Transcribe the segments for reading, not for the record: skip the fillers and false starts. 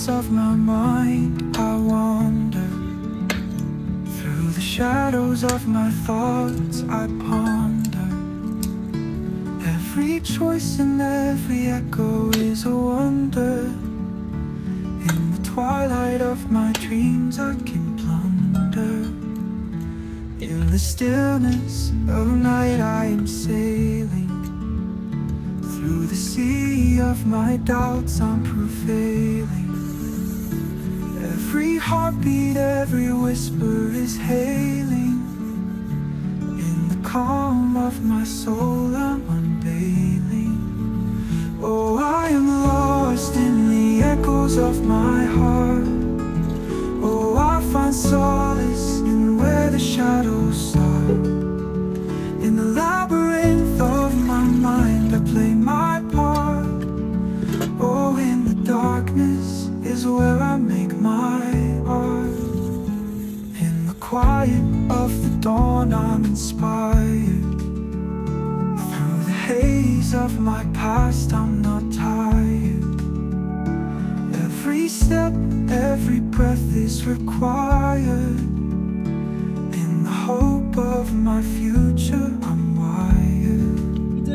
of my mind I wander. Through the shadows of my thoughts I ponder. Every choice and every echo is a wonder. In the twilight of my dreams I can plunder. In the stillness of night I am sailing. Through the sea of my doubts I'm prevailing. Every heartbeat, every whisper is hailing. In the calm of my soul I'm unveiling. Oh, I am lost in the echoes of my heart. Oh, I find solace in where the shadows start. In the labyrinth of my mind I play my part. Oh, in the darkness is where I make my art. In the quiet of the dawn I'm inspired. Through the haze of my past I'm not tired. Every step, every breath is required. In the hope of my future I'm wired.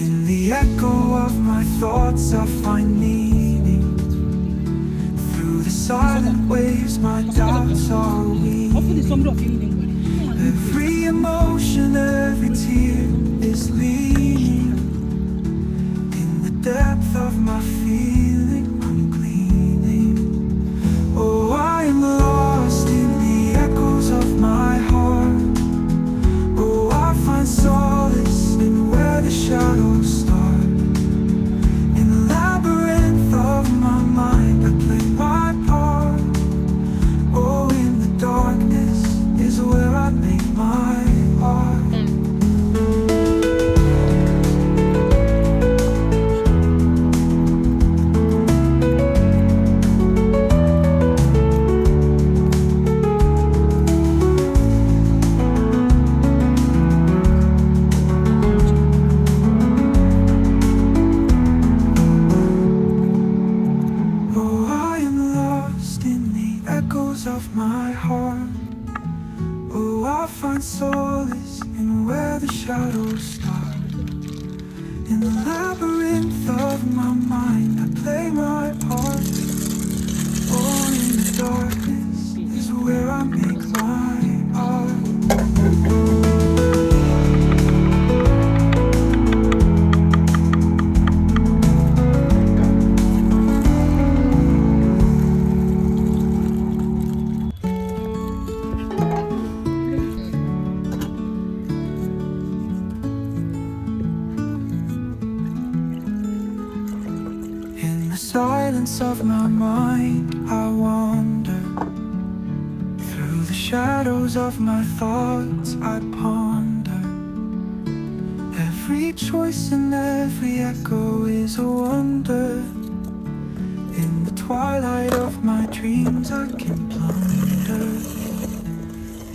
In the echo of my thoughts I find meaning. Through the silent waves my doubts are weaving. Every emotion, every tear is leaning. In the depth of my feeling I'm gleaning. Oh, I am lost in the echoes of my heart. Oh, I find solace in where the shadows start. In the labyrinth of my mind I play my part. Oh, in the darkness is where I make my art. Of my heart. Oh, I find solace in where the shadows start. In the labyrinth of my mind I play my part. Oh, in the darkness is where I make my art. Silence of my mind I wander. Through the shadows of my thoughts I ponder. Every choice and every echo is a wonder. In the twilight of my dreams I can plunder.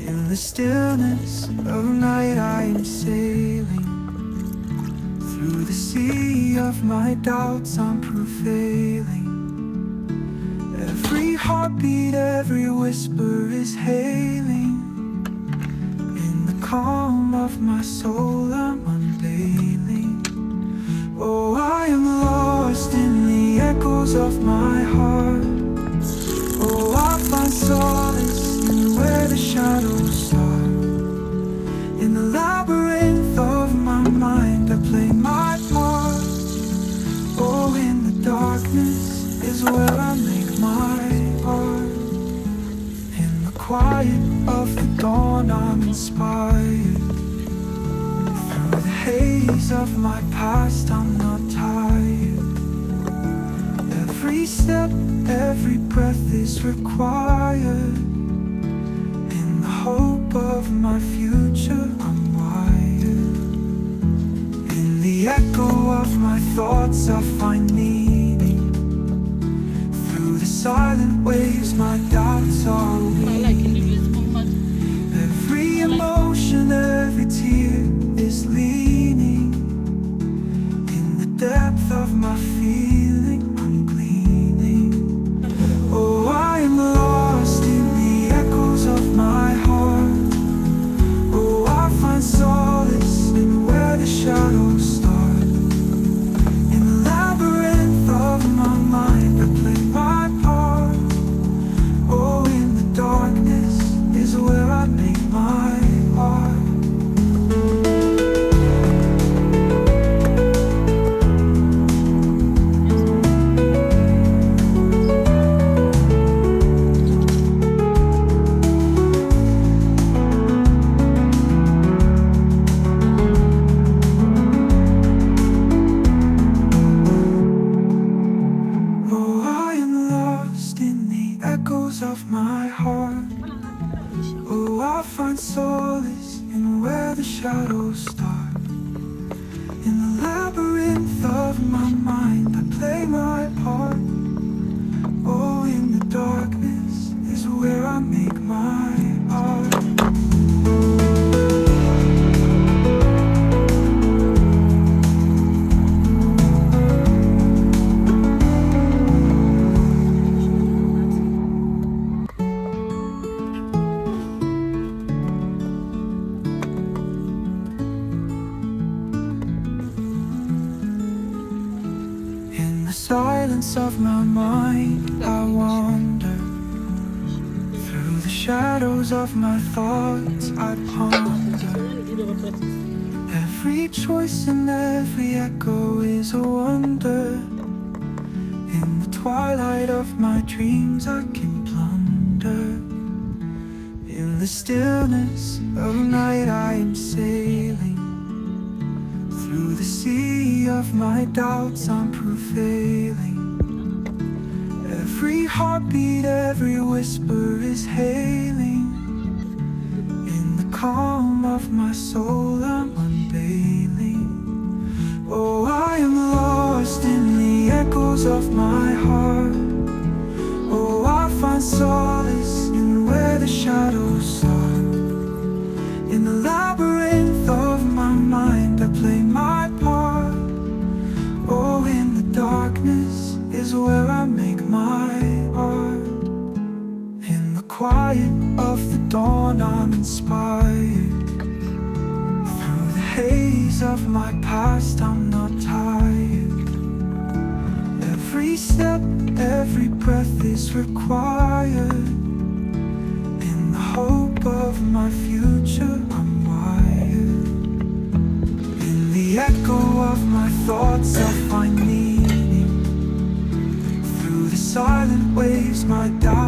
In the stillness of night I am sailing. Through the sea of my doubts I'm prevailing. Every heartbeat, every whisper is hailing. In the calm of my soul I'm unveiling. Oh, I am lost in the echoes of my heart. Oh, I find solace in where the shadows start. In the labyrinth of my mind I play my part. Oh, in the darkness is where I make my art. In the quiet of the dawn I'm inspired. Through the haze of my past I'm not tired. Every step, every breath is required. In the hope of my future I'm wired. In the echo of my thoughts I find meaning. Through the silent waves my doubts are weaving. Every emotion, every tear is leaning. In the depth of my feeling I'm gleaning. I find solace in where the shadows start. In the labyrinth of my mind, I play my part. Oh, in the darkness is where I make my art. Silence of my mind, I wander. Through the shadows of my thoughts, I ponder. Every choice and every echo is a wonder. In the twilight of my dreams, I can plunder. In the stillness of night, I am sailing. Through the sea of my doubts, I'm prevailing. Every heartbeat, every whisper is hailing. In the calm of my soul, I'm unveiling. Oh, I am lost in the echoes of my heart. Oh, I find solace in where the shadows start. In the labyrinth of my mind, I play my part. Oh, in the darkness is where I make my art. In the quiet of the dawn, I'm inspired. Through the haze of my past, I'm not tired. Every step, every breath is required. In the hope of my future, I'm wired. In the echo of my thoughts, I find meaning. Through the silent waves, my doubt